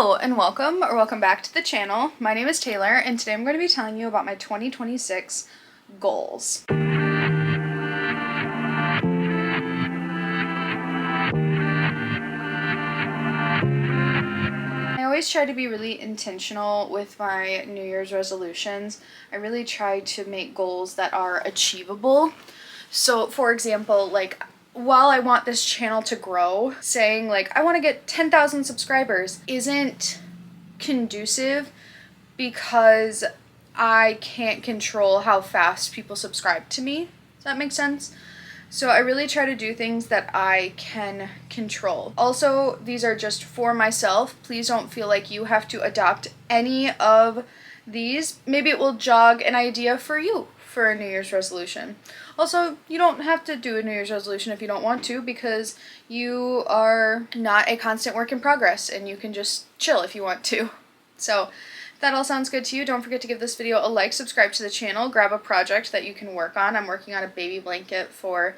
Hello and welcome back to the channel. My name is Taylor and today I'm going to be telling you about my 2026 goals. I always try to be really intentional with my New Year's resolutions. I really try to make goals that are achievable. So for example, like while I want this channel to grow, saying like I want to get 10,000 subscribers isn't conducive because I can't control how fast people subscribe to me. Does that make sense? So I really try to do things that I can control. Also, these are just for myself. Please don't feel like you have to adopt any of these. Maybe it will jog an idea for you for a New Year's resolution. Also, you don't have to do a New Year's resolution if you don't want to, because you are not a constant work in progress and you can just chill if you want to. So if that all sounds good to you, don't forget to give this video a like, subscribe to the channel, grab a project that you can work on. I'm working on a baby blanket for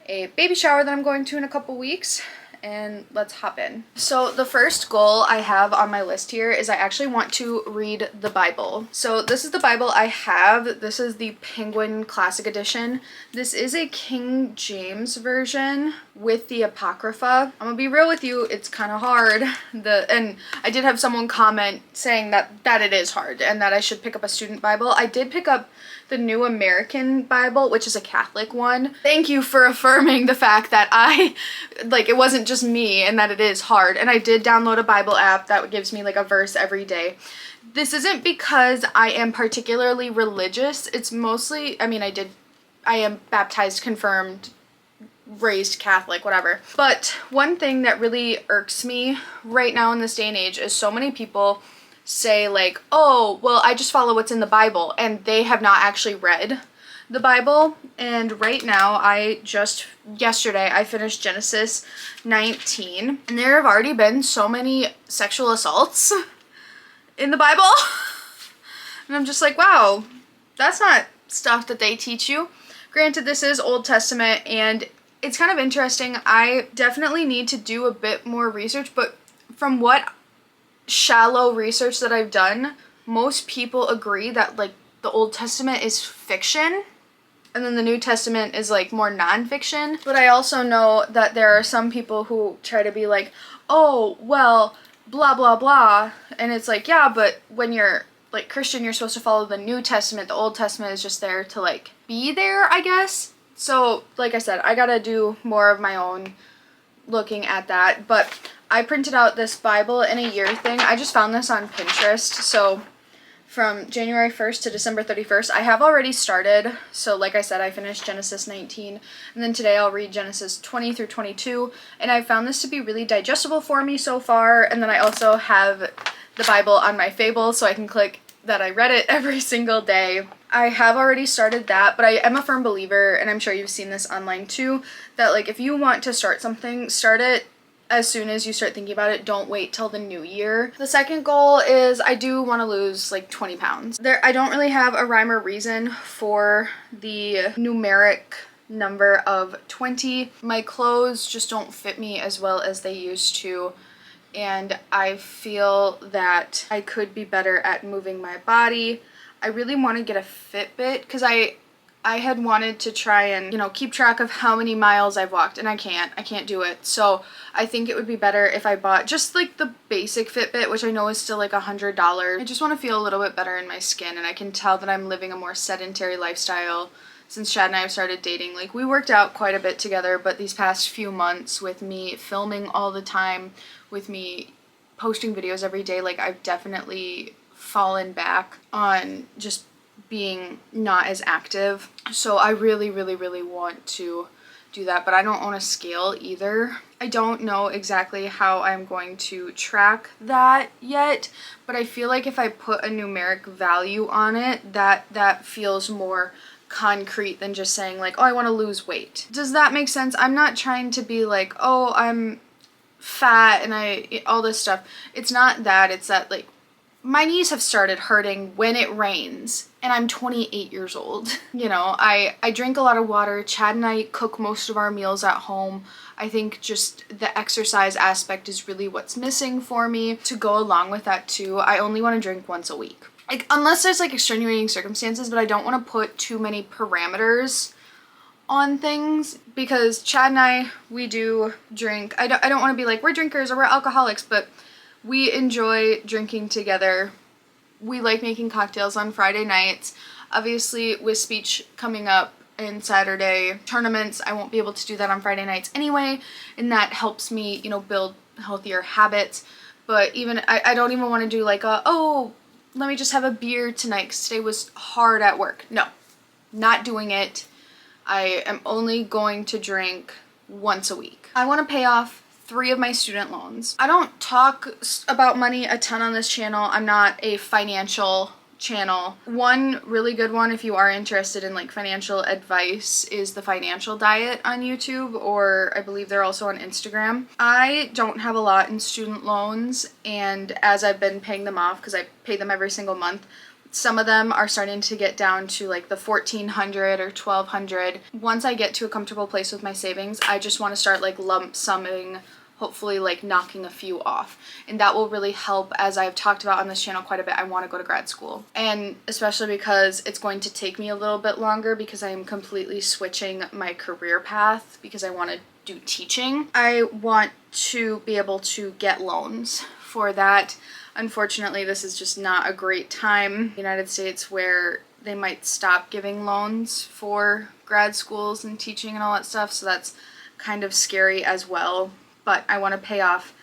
a baby shower that I'm going to in a couple weeks, and let's hop in. So the first goal I have on my list here is I actually want to read the Bible. So this is the Bible I have. This is the Penguin Classic Edition. This is a King James version with the Apocrypha. I'm gonna be real with you, it's kind of hard. And I did have someone comment saying that it is hard and that I should pick up a student Bible. I did pick up the New American Bible, which is a Catholic one. Thank you for affirming the fact that it wasn't just me and that it is hard. And I did download a Bible app that gives me like a verse every day. This isn't because I am particularly religious. It's mostly, I am baptized, confirmed, raised Catholic, whatever. But one thing that really irks me right now in this day and age is so many people say like, oh, well, I just follow what's in the Bible, and they have not actually read the Bible. And right now, yesterday I finished Genesis 19, and there have already been so many sexual assaults in the Bible. And I'm just like, wow, that's not stuff that they teach you. Granted, this is Old Testament, and it's kind of interesting. I definitely need to do a bit more research, but from what shallow research that I've done, most people agree that like the Old Testament is fiction and then the New Testament is like more non-fiction. But I also know that there are some people who try to be like, oh, well, blah blah blah, and it's like, yeah, but when you're like Christian, you're supposed to follow the New Testament. The Old Testament is just there to like be there, I guess. So like I said, I gotta do more of my own looking at that. But I printed out this Bible in a year thing. I just found this on Pinterest. So from January 1st to December 31st, I have already started. So like I said, I finished Genesis 19, and then today I'll read Genesis 20 through 22. And I found this to be really digestible for me so far. And then I also have the Bible on my Fable, so I can click that I read it every single day. I have already started that, but I am a firm believer, and I'm sure you've seen this online too, that like if you want to start something, start it as soon as you start thinking about it. Don't wait till the new year. The second goal is I do want to lose like 20 pounds. I don't really have a rhyme or reason for the numeric number of 20. My clothes just don't fit me as well as they used to, and I feel that I could be better at moving my body. I really want to get a Fitbit because I had wanted to try and, keep track of how many miles I've walked, and I can't do it. So I think it would be better if I bought just like the basic Fitbit, which I know is still like $100. I just want to feel a little bit better in my skin, and I can tell that I'm living a more sedentary lifestyle since Chad and I have started dating. Like, we worked out quite a bit together, but these past few months with me filming all the time, with me posting videos every day, like I've definitely fallen back on just being not as active. So I really want to do that, but I don't own a scale either. I don't know exactly how I'm going to track that yet, but I feel like if I put a numeric value on it, that feels more concrete than just saying like, oh, I want to lose weight. Does that make sense? I'm not trying to be like, oh, I'm fat and all this stuff. It's not that. It's that like my knees have started hurting when it rains, and I'm 28 years old. You know, I drink a lot of water. Chad and I cook most of our meals at home. I think just the exercise aspect is really what's missing for me. To go along with that too, I only want to drink once a week. Like, unless there's like extenuating circumstances, but I don't want to put too many parameters on things, because Chad and I, we do drink. I don't want to be like, we're drinkers or we're alcoholics, but we enjoy drinking together. We like making cocktails on Friday nights. Obviously, with speech coming up and Saturday tournaments, I won't be able to do that on Friday nights anyway, and that helps me, you know, build healthier habits. But even, I don't even want to do like oh, let me just have a beer tonight because today was hard at work. No, not doing it. I am only going to drink once a week. I want to pay off 3 of my student loans. I don't talk about money a ton on this channel. I'm not a financial channel. One really good one, if you are interested in like financial advice, is the Financial Diet on YouTube, or I believe they're also on Instagram. I don't have a lot in student loans, and as I've been paying them off, because I pay them every single month, some of them are starting to get down to like the $1,400 or $1,200. Once I get to a comfortable place with my savings, I just want to start like lump summing, hopefully like knocking a few off. And that will really help. As I've talked about on this channel quite a bit, I want to go to grad school. And especially because it's going to take me a little bit longer, because I am completely switching my career path because I want to do teaching. I want to be able to get loans for that. Unfortunately, this is just not a great time in the United States where they might stop giving loans for grad schools and teaching and all that stuff, so that's kind of scary as well. But I want to pay off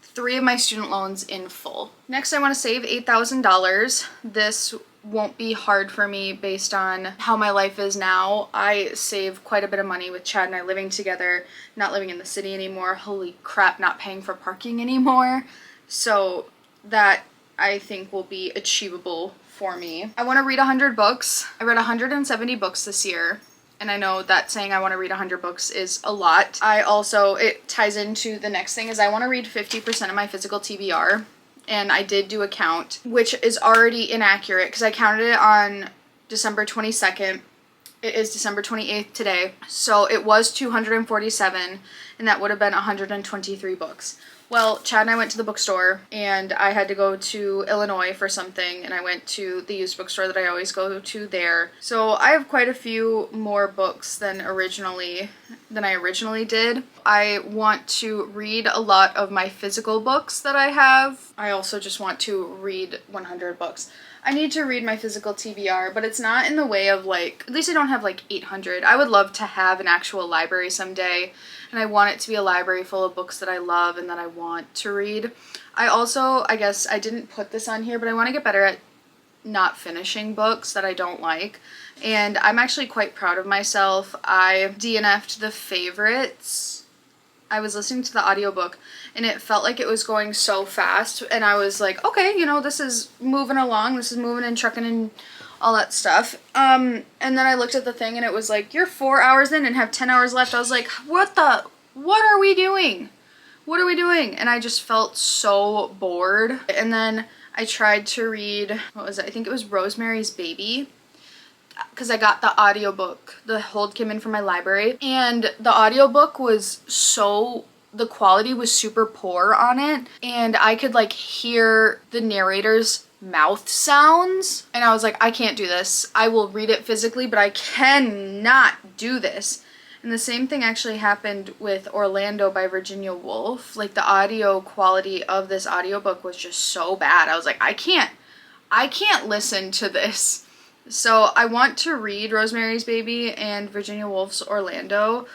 3 of my student loans in full. Next, I want to save $8,000. This won't be hard for me based on how my life is now. I save quite a bit of money with Chad and I living together, not living in the city anymore. Holy crap, not paying for parking anymore. So that I think will be achievable for me. I want to read 100 books. I read 170 books this year, and I know that saying I want to read 100 books is a lot. It ties into the next thing, is I want to read 50% of my physical TBR, and I did do a count, which is already inaccurate because I counted it on December 22nd. It is December 28th today, so it was 247, and that would have been 123 books. Well, Chad and I went to the bookstore, and I had to go to Illinois for something, and I went to the used bookstore that I always go to there. So I have quite a few more books than I originally did. I want to read a lot of my physical books that I have. I also just want to read 100 books. I need to read my physical TBR, but it's not in the way of like, at least I don't have like 800. I would love to have an actual library someday, and I want it to be a library full of books that I love and that I want to read. I guess I didn't put this on here, but I want to get better at not finishing books that I don't like. And I'm actually quite proud of myself. I DNF'd the favorites. I was listening to the audiobook, and it felt like it was going so fast, and I was like, okay, you know, this is moving along, this is moving and trucking and all that stuff. And then I looked at the thing, and it was like, you're 4 hours in and have 10 hours left. I was like, what are we doing? What are we doing? And I just felt so bored. And then I tried to read, what was it? I think it was Rosemary's Baby, because I got the audiobook. The hold came in from my library, and the audiobook was the quality was super poor on it, and I could like hear the narrator's mouth sounds, and I was like, I can't do this. I will read it physically, but I cannot do this. And the same thing actually happened with Orlando by Virginia Woolf. Like, the audio quality of this audiobook was just so bad. I was like, I can't listen to this. So I want to read Rosemary's Baby and Virginia Woolf's Orlando,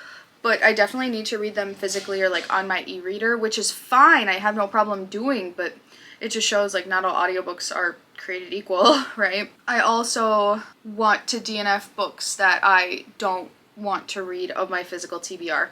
but I definitely need to read them physically or like on my e-reader, which is fine. I have no problem doing, but it just shows like not all audiobooks are created equal, right? I also want to DNF books that I don't want to read of my physical TBR.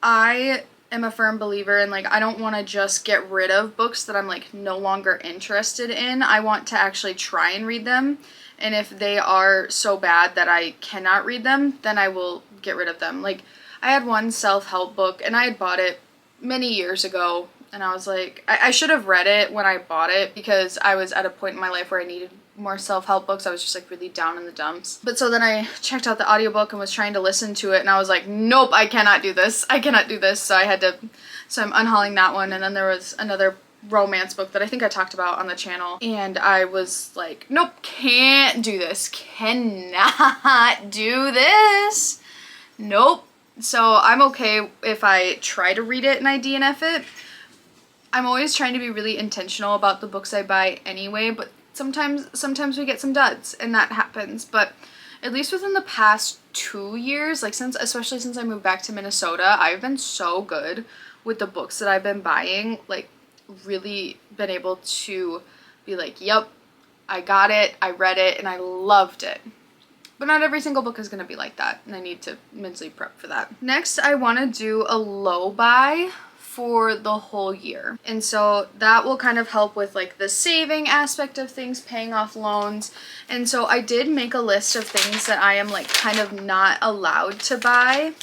I am a firm believer in like, I don't want to just get rid of books that I'm like no longer interested in. I want to actually try and read them. And if they are so bad that I cannot read them, then I will get rid of them. Like, I had one self-help book, and I had bought it many years ago, and I was like, I should have read it when I bought it because I was at a point in my life where I needed more self-help books. I was just like really down in the dumps. But so then I checked out the audiobook and was trying to listen to it, and I was like, nope, I cannot do this. I cannot do this. So I'm unhauling that one. And then there was another romance book that I think I talked about on the channel, and I was like, nope, can't do this. Cannot do this. Nope. So I'm okay if I try to read it and I DNF it. I'm always trying to be really intentional about the books I buy anyway, but sometimes we get some duds, and that happens. But at least within the past 2 years, like especially since I moved back to Minnesota, I've been so good with the books that I've been buying, like really been able to be like, yep, I got it, I read it, and I loved it. But not every single book is going to be like that, and I need to mentally prep for that. Next, I want to do a low buy for the whole year. And so that will kind of help with like the saving aspect of things, paying off loans. And so I did make a list of things that I am like kind of not allowed to buy.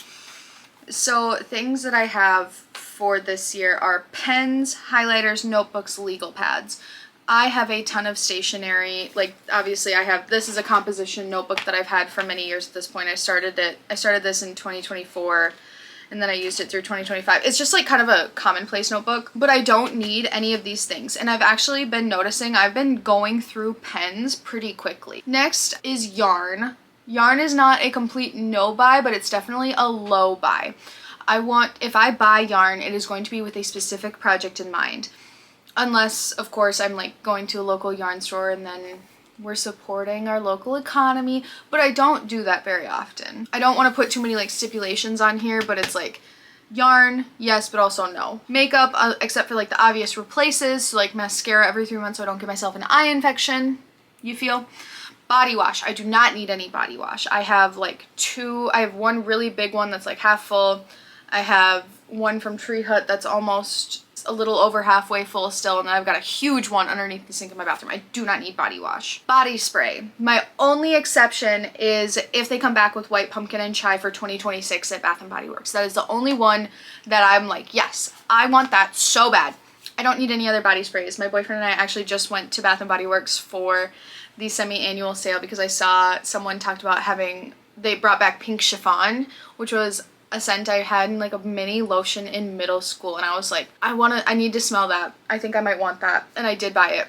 So things that I have for this year are pens, highlighters, notebooks, legal pads. I have a ton of stationery. Like obviously this is a composition notebook that I've had for many years at this point. I started this in 2024. And then I used it through 2025. It's just like kind of a commonplace notebook, but I don't need any of these things. And I've actually been noticing I've been going through pens pretty quickly. Next is yarn. Yarn is not a complete no buy, but it's definitely a low buy. If I buy yarn, it is going to be with a specific project in mind. Unless, of course, I'm like going to a local yarn store and then we're supporting our local economy, but I don't do that very often. I don't want to put too many like stipulations on here, but it's like yarn, yes, but also no. Makeup, except for like the obvious replaces, so like mascara every 3 months so I don't get myself an eye infection, you feel? Body wash, I do not need any body wash. I have one really big one that's like half full. I have one from Tree Hut that's almost a little over halfway full still, and then I've got a huge one underneath the sink in my bathroom. I do not need body wash. Body spray. My only exception is if they come back with white pumpkin and chai for 2026 at Bath & Body Works. That is the only one that I'm like, yes, I want that so bad. I don't need any other body sprays. My boyfriend and I actually just went to Bath & Body Works for the semi-annual sale because I saw someone talked about they brought back pink chiffon, which was a scent I had in like a mini lotion in middle school, and I was like, I need to smell that. I think I might want that, and I did buy it.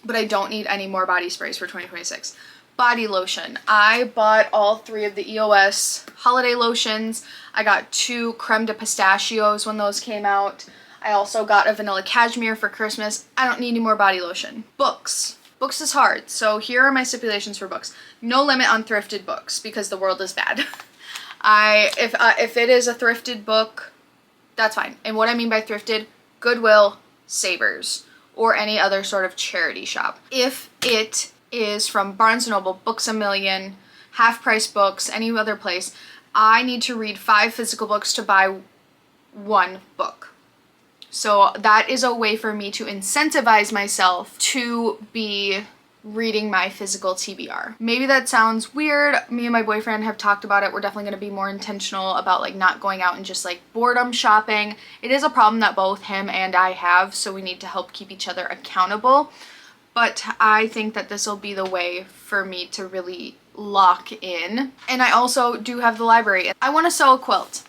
But I don't need any more body sprays for 2026. Body lotion. I bought all 3 of the EOS holiday lotions. I got 2 creme de pistachios when those came out. I also got a vanilla cashmere for Christmas. I don't need any more body lotion. Books. Books is hard, so here are my stipulations for books. No limit on thrifted books because the world is bad. If it is a thrifted book, that's fine. And what I mean by thrifted, Goodwill, Savers, or any other sort of charity shop. If it is from Barnes & Noble, Books A Million, Half Price Books, any other place, I need to read 5 physical books to buy 1 book. So that is a way for me to incentivize myself to be reading my physical TBR. Maybe that sounds weird. Me and my boyfriend have talked about it. We're definitely going to be more intentional about like not going out and just like boredom shopping. It is a problem that both him and I have, so we need to help keep each other accountable. But I think that this will be the way for me to really lock in. And I also do have the library. I want to sew a quilt.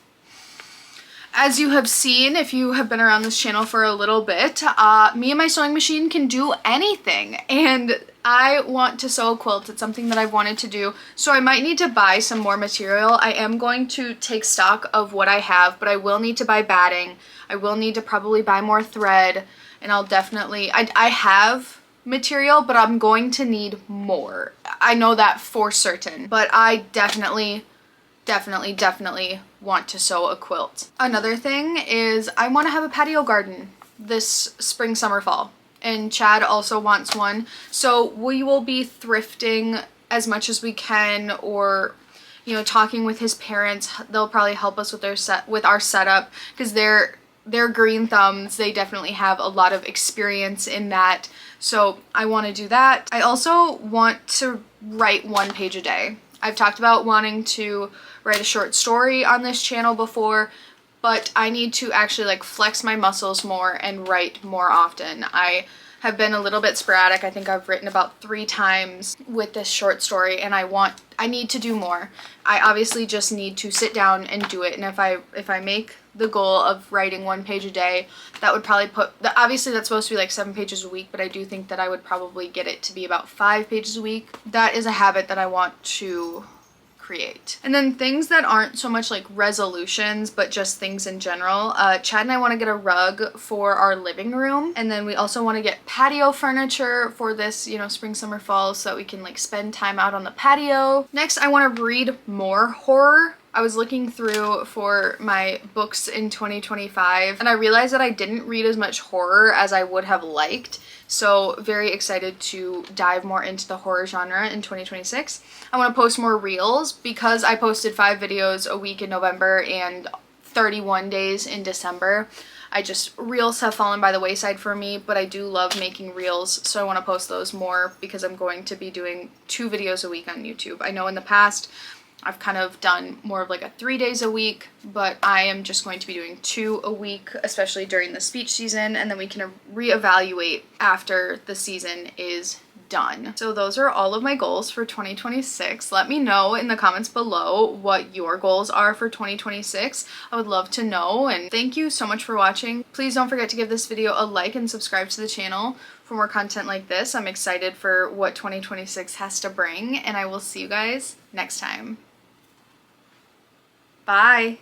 As you have seen, if you have been around this channel for a little bit, me and my sewing machine can do anything, and I want to sew a quilt. It's something that I've wanted to do, so I might need to buy some more material. I am going to take stock of what I have, but I will need to buy batting. I will need to probably buy more thread, and I'll definitely, I have material, but I'm going to need more. I know that for certain, but I definitely want to sew a quilt. Another thing is I want to have a patio garden this spring, summer, fall, and Chad also wants one. So we will be thrifting as much as we can, or talking with his parents. They'll probably help us with our setup because they're green thumbs. They definitely have a lot of experience in that. So I want to do that. I also want to write 1 page a day. I've talked about wanting to write a short story on this channel before. but I need to actually like flex my muscles more and write more often. I have been a little bit sporadic. I think I've written about 3 times with this short story, and I need to do more. I obviously just need to sit down and do it. And if I make the goal of writing 1 page a day, that would probably obviously that's supposed to be like 7 pages a week, but I do think that I would probably get it to be about 5 pages a week. That is a habit that I want to create. And then things that aren't so much like resolutions, but just things in general. Chad and I want to get a rug for our living room, and then we also want to get patio furniture for this, you know, spring, summer, fall, so that we can like spend time out on the patio. Next, I want to read more horror. I was looking through for my books in 2025, and I realized that I didn't read as much horror as I would have liked. So very excited to dive more into the horror genre in 2026. I want to post more reels because I posted 5 videos a week in November and 31 days in December. Reels have fallen by the wayside for me, but I do love making reels, so I want to post those more because I'm going to be doing 2 videos a week on YouTube. I know in the past I've kind of done more of like a 3 days a week, but I am just going to be doing 2 a week, especially during the speech season, and then we can reevaluate after the season is done. So those are all of my goals for 2026. Let me know in the comments below what your goals are for 2026. I would love to know, and thank you so much for watching. Please don't forget to give this video a like and subscribe to the channel for more content like this. I'm excited for what 2026 has to bring, and I will see you guys next time. Bye.